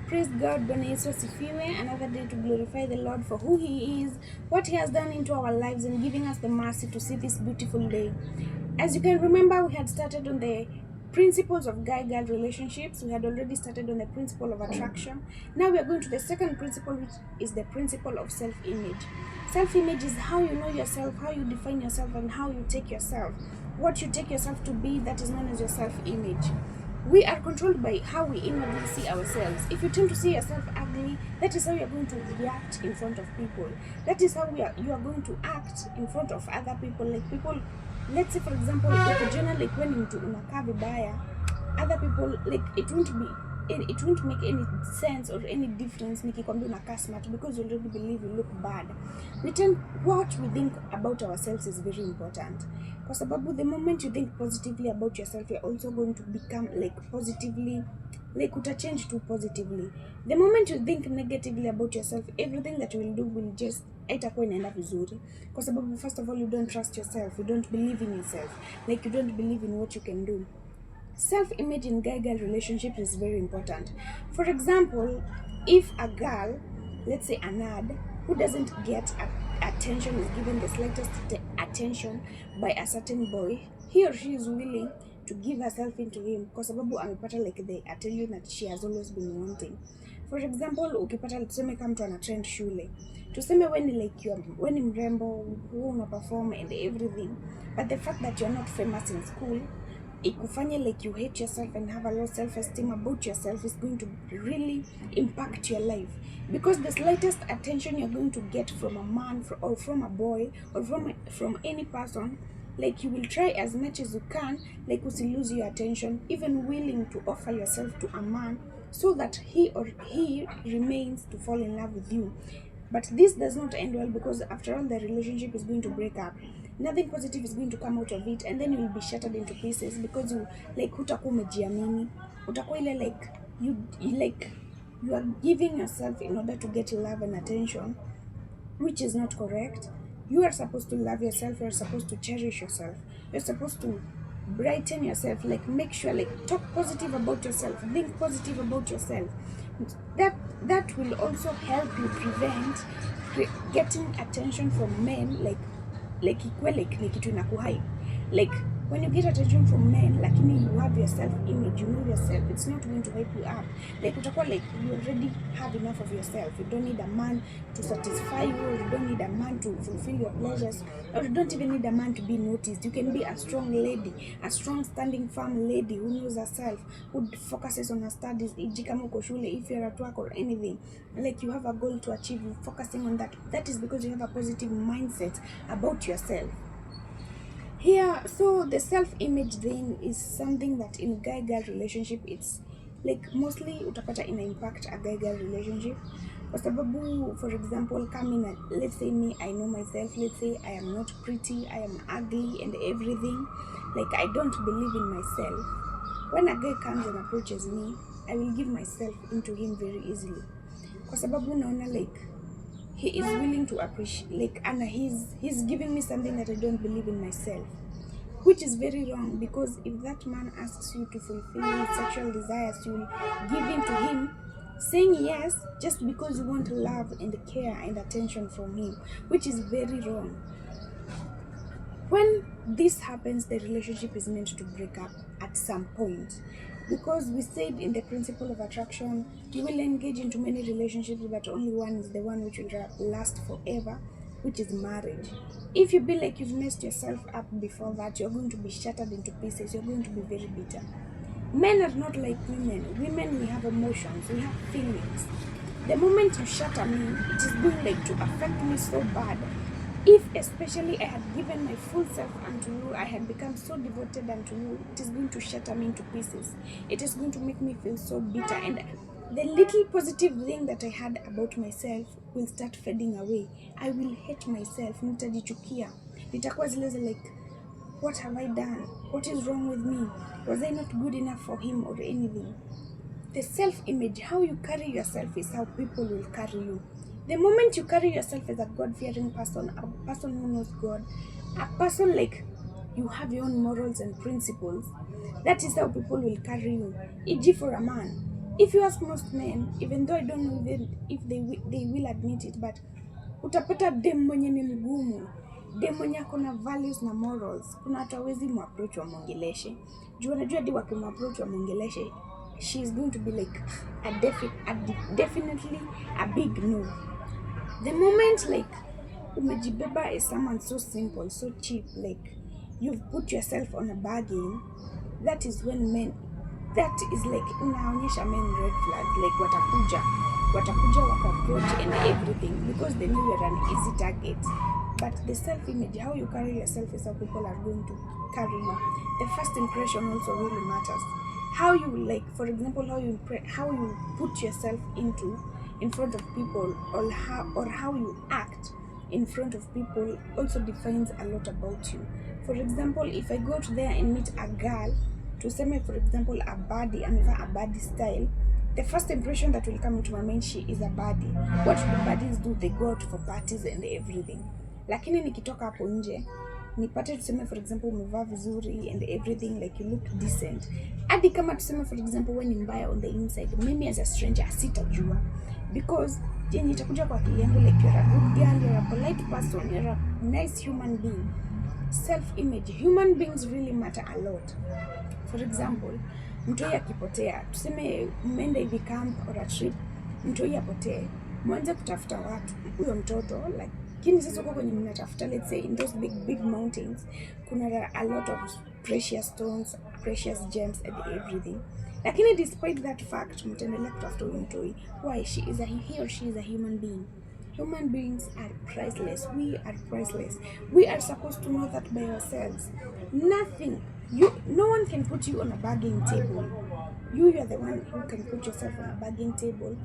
Praise God, Bwana Yesu asifiwe. Another day to glorify the Lord for who He is, what He has done into our lives, and giving us the mercy to see this beautiful day. As you can remember, we had started on the principles of guy-girl relationships. We had already started on the principle of attraction. Now we are going to the second principle, which is the principle of self-image. Self-image is how you know yourself, how you define yourself, and how you take yourself. What you take yourself to be, that is known as your self-image. We are controlled by how we inwardly see ourselves. If you tend to see yourself ugly, that is how you are going to react in front of people. That is how you are going to act in front of other people. Like people, let's say for example, ukijiona like when mtu unakaa vibaya, other people, like it won't make any sense or any difference nikikwambia unakaa smart, because you already believe you look bad. What we think about ourselves is very important. Kwa sababu the moment you think positively about yourself, you're also going to become like positively, like utachange to positively. The moment you think negatively about yourself, everything that you will do will just haitakuwa inaenda vizuri. Kwa sababu first of all, you don't trust yourself, you don't believe in yourself, like you don't believe in what you can do. Self-image in guy-girl relationships is very important. For example, if a girl, let's say an ad, who doesn't get attention, is given the slightest attention by a certain boy, he or she is willing to give herself into him kwa sababu amepata like the attention that she has always been wanting. For example, ukipata tuseme kama mtu ana trend shule, tuseme when like when mrembo, who una perform and everything, but the fact that you're not famous in school ikufanye like you hate yourself and have a low self-esteem about yourself is going to really impact your life, because the slightest attention you're going to get from a man or from a boy or from any person, like you will try as much as you can, like usi lose your attention, even willing to offer yourself to a man so that he remains to fall in love with you. But this does not end well, because after all the relationship is going to break up. Nothing positive is going to come out of it, and then you will be shattered into pieces because you like hutakuwa umejiamini. Utakuwa ile like you are giving yourself in order to get love and attention, which is not correct. You are supposed to love yourself, you are supposed to cherish yourself, you're supposed to brighten yourself, like make sure, like talk positive about yourself, think positive about yourself. That will also help you prevent getting attention from men, like equal, like ni kitu inakuhype. Like when you get attention from men, lakini you have your self image, you know yourself, it's not going to hype you up. Like utakuwa like you already have enough of yourself. You don't need a man to satisfy you, or you don't need a man to fulfill your pleasures, or you don't even need a man to be noticed. You can be a strong lady, a strong standing firm lady who knows herself, who focuses on her studies. Kama uko shule, if you're at work or anything, like you have a goal to achieve, focusing on that. That is because you have a positive mindset about yourself. Here, so the self-image thing is something that in guy-girl relationship, it's like mostly utapata ina impact a guy-girl relationship. Kwa sababu, for example, let's say me, I know myself, let's say I am not pretty, I am ugly and everything, like I don't believe in myself. When a guy comes and approaches me, I will give myself into him very easily. Kwa sababu naona like he is willing to appreciate, like, and he's giving me something that I don't believe in myself, which is very wrong, because if that man asks you to fulfill his sexual desires, you will give in to him, saying yes just because you want love and care and attention from him, which is very wrong. When this happens, the relationship is meant to break up at some point, because we said in the principle of attraction, you will engage into many relationships, but only one is the one which will last forever, which is marriage. If you feel like you've messed yourself up before that, you're going to be shattered into pieces, you're going to be very bitter. Men are not like women. Women, we have emotions, we have feelings. The moment you shatter me, it is going like to affect me so bad. If especially I had given my full self unto you, I had become so devoted unto you, it is going to shatter me into pieces. It is going to make me feel so bitter, and the little positive thing that I had about myself will start fading away. I will hate myself. Nitajichukia. Nitakuwa zile like, what have I done? What is wrong with me? Was I not good enough for him or anything? The self-image, how you carry yourself, is how people will carry you. The moment you carry yourself as a God-fearing person, a person who knows God, a person like you have your own morals and principles, that is how people will carry you. E.g. for a man, If you ask most men, even though I don't know if they will admit it, but utapata dem mwenye ni mgumu, dem mwenye akona values na morals, kuna watu hawezi mu-approach wamongeleshe. Juu wanajua hadi wakimu-approach wamongeleshe, she is going to be like definitely a big no. The moment like umejibeba is someone so simple, so cheap, like you've put yourself on a bargain, that is when men, that is like unaonyesha men red flag, like watakuja waka-approach and everything, because they know you're an easy target. But the self-image, how you carry yourself is how people are going to carry you. The first impression also really matters. How you, like, for example, how you put yourself in front of people, or how you act in front of people also defines a lot about you. For example, if I go to there and meet a girl, to say me, for example, a baddie, amevaa a baddie style, the first impression that will come into my mind, she is a baddie. What do baddies do? They go out for parties and everything. Lakini nikitoka hapo nje, nipate tuseme for example umevaa vizuri and everything, like you look decent. Hadi kama tuseme for example when ni mbaya on the inside, mimi as a stranger sitajua, because yenye itakuja kwa akili yangu like you're a good girl, you're a polite person, you're a nice human being. Self-image, human beings really matter a lot. For example, mtoi akipotea, tuseme mmeenda hivi camp or a trip, mtoi apotee, mwanze kutafuta watu huyo mtoto, like kini sasa uko kwenye mnatafuta, let's say in those big mountains, kuna a lot of precious stones, precious gems and everything. Lakini despite that fact, mtaendelea kutafuta huyo mtoi. Why? He or she is a human being. Human beings are priceless. We are priceless. We are supposed to know that by ourselves. No one can put you on a bargaining table. You are the one who can put yourself on a bargaining table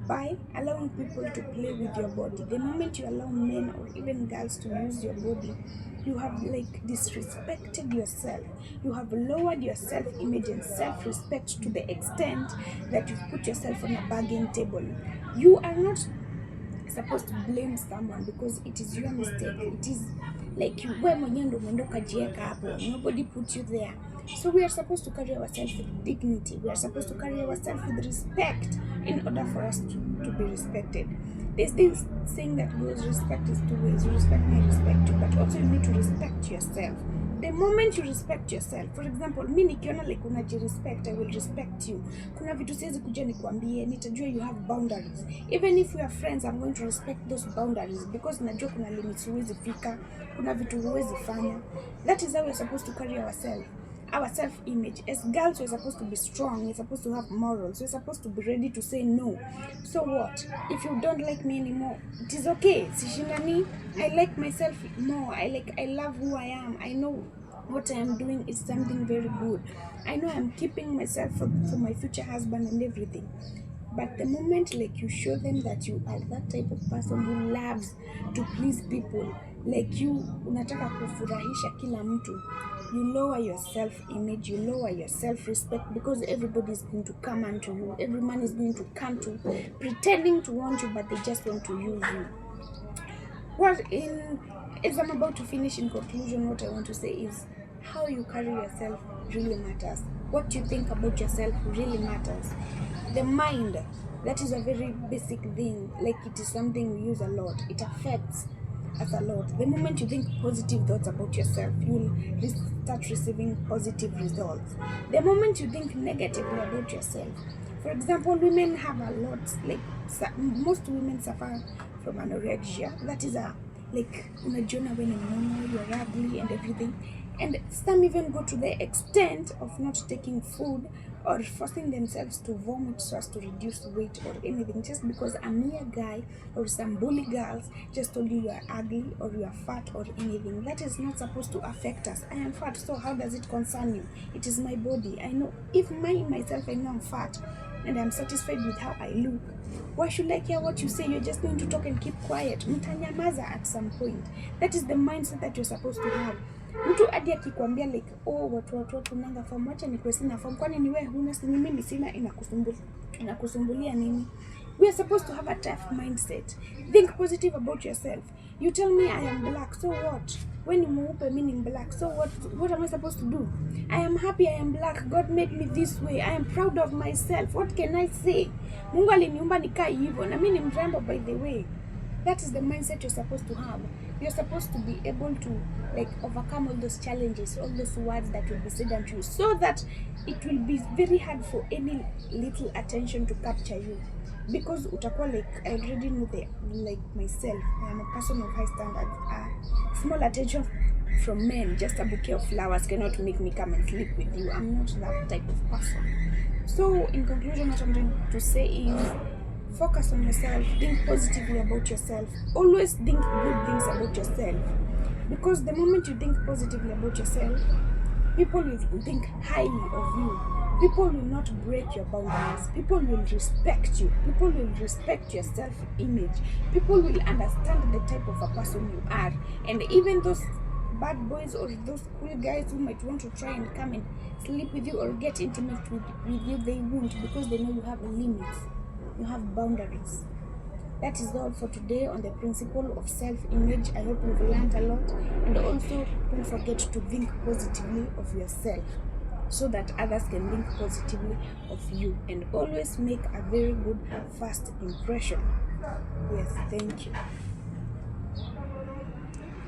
by allowing people to play with your body. The moment you allow men or even girls to use your body, you have like disrespected yourself. You have lowered your self-image and self-respect to the extent that you've put yourself on a bargaining table. You are not supposed to blame someone because it is your mistake. It is like you wewe mwenyewe ndio umeenda ukajiweka hapo. Nobody put you there. So we are supposed to carry ourselves with dignity. We are supposed to carry ourselves with respect in order for us to be respected. There's this saying that goes, respect is two ways. You respect me, I respect you. But also you need to respect yourself. The moment you respect yourself, for example, mimi nikiona like unajirespect, I will respect you. Kuna vitu siwezi kuja nikwambie, nitajua you have boundaries. Even if we are friends, I'm going to respect those boundaries because najua kuna limits huwezi fika, kuna vitu huwezi fanya. That is how we're supposed to carry ourselves. Our self-image. As girls, we're supposed to be strong, we're supposed to have morals, we're supposed to be ready to say no. So what? If you don't like me anymore, it is okay. Sishindani, I like myself more. I love who I am. I know what I am doing is something very good. I know I'm keeping myself for my future husband and everything. But the moment like you show them that you are that type of person who loves to please people, like you unataka kufurahisha kila mtu, you lower your self-image, you lower your self-respect, because everybody is going to come unto you. Every man is going to come to pretending to want you, but they just want to use you. As I'm about to finish, in conclusion, what I want to say is how you carry yourself really matters. What you think about yourself really matters. The mind, that is a very basic thing, like it is something we use a lot. It affects us a lot. The moment you think positive thoughts about yourself, you'll start receiving positive results. The moment you think negatively about yourself, for example, women have a lot, like most women suffer from anorexia. That is unajiona when you're ugly and everything. And some even go to the extent of not taking food or forcing themselves to vomit so as to reduce weight or anything, just because a mere guy or some bully girls just told you are ugly or you are fat or anything. That is not supposed to affect us. I am fat, so how does it concern you? It is my body. I know if myself I know I'm fat and I'm satisfied with how I look, why should I care what you say? You're just going to talk and keep quiet. Mtanyamaza at some point. That is the mindset that you're supposed to have. Mtu hadi akikwambia like watu nanga form, acha nikuwe sina form, kwani ni wewe huna, si mimi sina, inakusumbulia nini? We are supposed to have a tough mindset. Think positive about yourself. You tell me I am black, so what? When you move meaning black, so what am I supposed to do? I am happy I am black. God made me this way. I am proud of myself. What can I say? Mungu aliniumba nikai hivyo na mimi ni mrembo, by the way. That is the mindset you're supposed to have. You're supposed to be able to overcome all those challenges, all those words that will be said unto you, so that it will be very hard for any little attention to capture you. Because utakuwa I already know myself. I am a person of high standards. Small attention from men, just a bouquet of flowers, cannot make me come and sleep with you. I'm not that type of person. So in conclusion, what I'm trying to say is, focus on yourself. Think positively about yourself. Always think good things about yourself. Because the moment you think positively about yourself, people will think highly of you. People will not break your boundaries. People will respect you. People will respect your self-image. People will understand the type of a person you are. And even those bad boys or those cool guys who might want to try and come and sleep with you or get intimate with you, they won't, because they know you have limits. You have boundaries. That is all for today on the principle of self-image. I hope you've learned a lot. And also, don't forget to think positively of yourself, so that others can think positively of you. And always make a very good first impression. Yes, thank you.